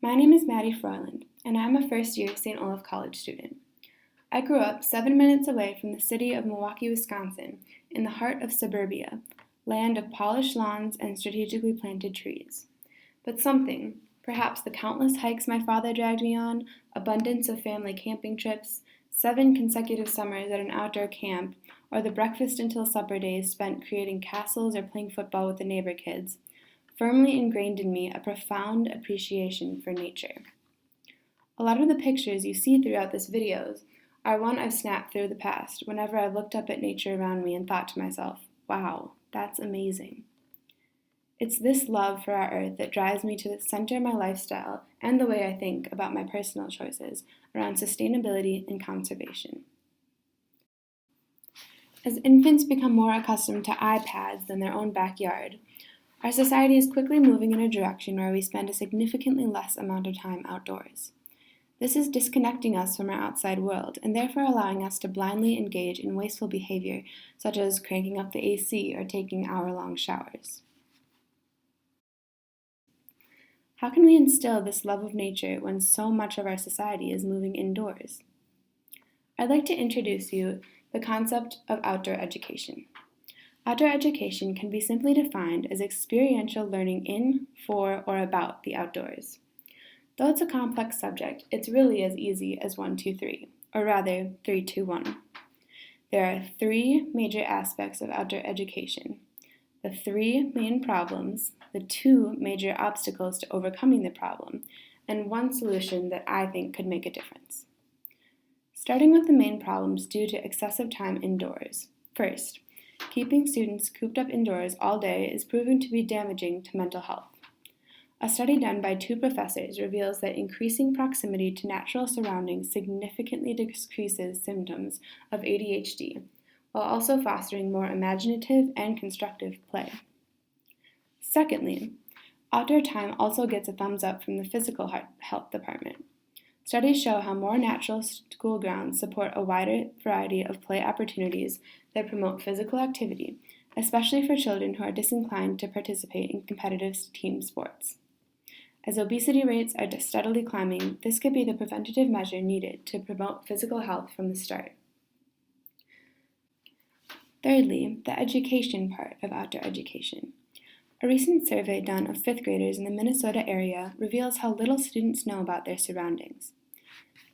My name is Maddie Froyland, and I'm a first-year St. Olaf College student. I grew up 7 minutes away from the city of Milwaukee, Wisconsin, in the heart of suburbia, land of polished lawns and strategically planted trees. But something, perhaps the countless hikes my father dragged me on, abundance of family camping trips, 7 consecutive summers at an outdoor camp, or the breakfast until supper days spent creating castles or playing football with the neighbor kids, firmly ingrained in me a profound appreciation for nature. A lot of the pictures you see throughout this videos are one I've snapped through the past whenever I've looked up at nature around me and thought to myself, wow, that's amazing. It's this love for our earth that drives me to center my lifestyle and the way I think about my personal choices around sustainability and conservation. As infants become more accustomed to iPads than their own backyard, our society is quickly moving in a direction where we spend a significantly less amount of time outdoors. This is disconnecting us from our outside world and therefore allowing us to blindly engage in wasteful behavior such as cranking up the AC or taking hour-long showers. How can we instill this love of nature when so much of our society is moving indoors? I'd like to introduce you the concept of outdoor education. Outdoor education can be simply defined as experiential learning in, for, or about the outdoors. Though it's a complex subject, it's really as easy as 1, 2, 3, or rather 3, 2, 1. There are 3 major aspects of outdoor education: the 3 main problems, the 2 major obstacles to overcoming the problem, and 1 solution that I think could make a difference. Starting with the main problems due to excessive time indoors. First, keeping students cooped up indoors all day is proven to be damaging to mental health. A study done by 2 professors reveals that increasing proximity to natural surroundings significantly decreases symptoms of ADHD, while also fostering more imaginative and constructive play. Secondly, outdoor time also gets a thumbs up from the physical health department. Studies show how more natural school grounds support a wider variety of play opportunities that promote physical activity, especially for children who are disinclined to participate in competitive team sports. As obesity rates are steadily climbing, this could be the preventative measure needed to promote physical health from the start. Thirdly, the education part of outdoor education. A recent survey done of 5th graders in the Minnesota area reveals how little students know about their surroundings.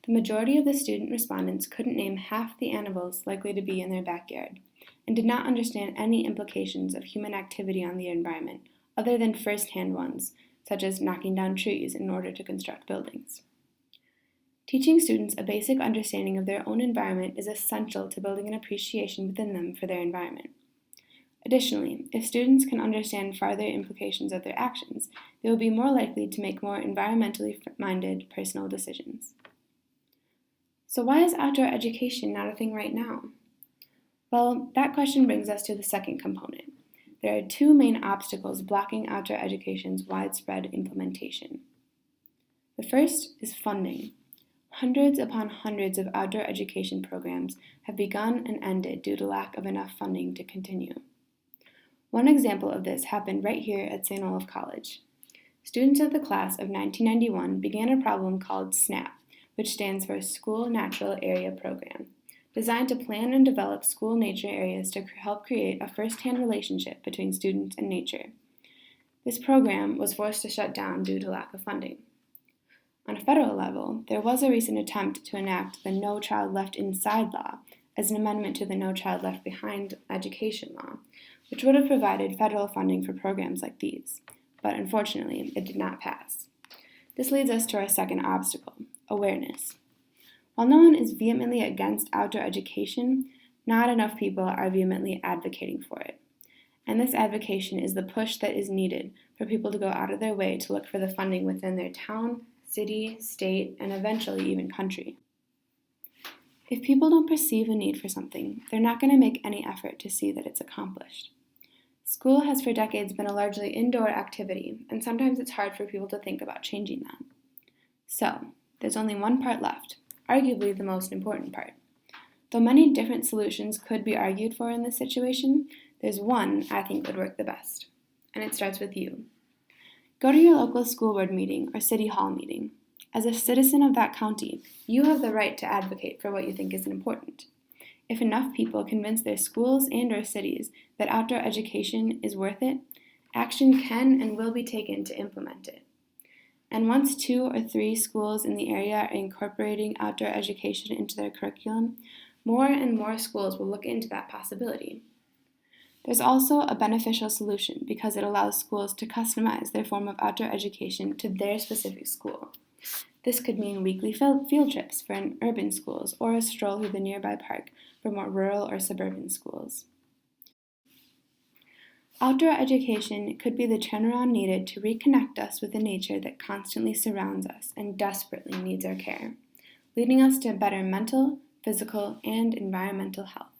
The majority of the student respondents couldn't name half the animals likely to be in their backyard, and did not understand any implications of human activity on the environment, other than first-hand ones, such as knocking down trees in order to construct buildings. Teaching students a basic understanding of their own environment is essential to building an appreciation within them for their environment. Additionally, if students can understand farther implications of their actions, they will be more likely to make more environmentally minded personal decisions. So why is outdoor education not a thing right now? Well, that question brings us to the second component. There are 2 main obstacles blocking outdoor education's widespread implementation. The first is funding. Hundreds upon hundreds of outdoor education programs have begun and ended due to lack of enough funding to continue. One example of this happened right here at St. Olaf College. Students of the class of 1991 began a problem called SNAP, which stands for School Natural Area Program, designed to plan and develop school nature areas to help create a first-hand relationship between students and nature. This program was forced to shut down due to lack of funding. On a federal level, there was a recent attempt to enact the No Child Left Inside law as an amendment to the No Child Left Behind education law, which would have provided federal funding for programs like these, but unfortunately, it did not pass. This leads us to our second obstacle: awareness. While no one is vehemently against outdoor education, not enough people are vehemently advocating for it. And this advocacy is the push that is needed for people to go out of their way to look for the funding within their town, city, state, and eventually even country. If people don't perceive a need for something, they're not going to make any effort to see that it's accomplished. School has for decades been a largely indoor activity, and sometimes it's hard for people to think about changing that. So, there's only one part left, arguably the most important part. Though many different solutions could be argued for in this situation, there's one I think would work the best, and it starts with you. Go to your local school board meeting or city hall meeting. As a citizen of that county, you have the right to advocate for what you think is important. If enough people convince their schools and/or cities that outdoor education is worth it, action can and will be taken to implement it. And once 2 or 3 schools in the area are incorporating outdoor education into their curriculum, more and more schools will look into that possibility. There's also a beneficial solution because it allows schools to customize their form of outdoor education to their specific school. This could mean weekly field trips for urban schools or a stroll through the nearby park for more rural or suburban schools. Outdoor education could be the turnaround needed to reconnect us with the nature that constantly surrounds us and desperately needs our care, leading us to better mental, physical, and environmental health.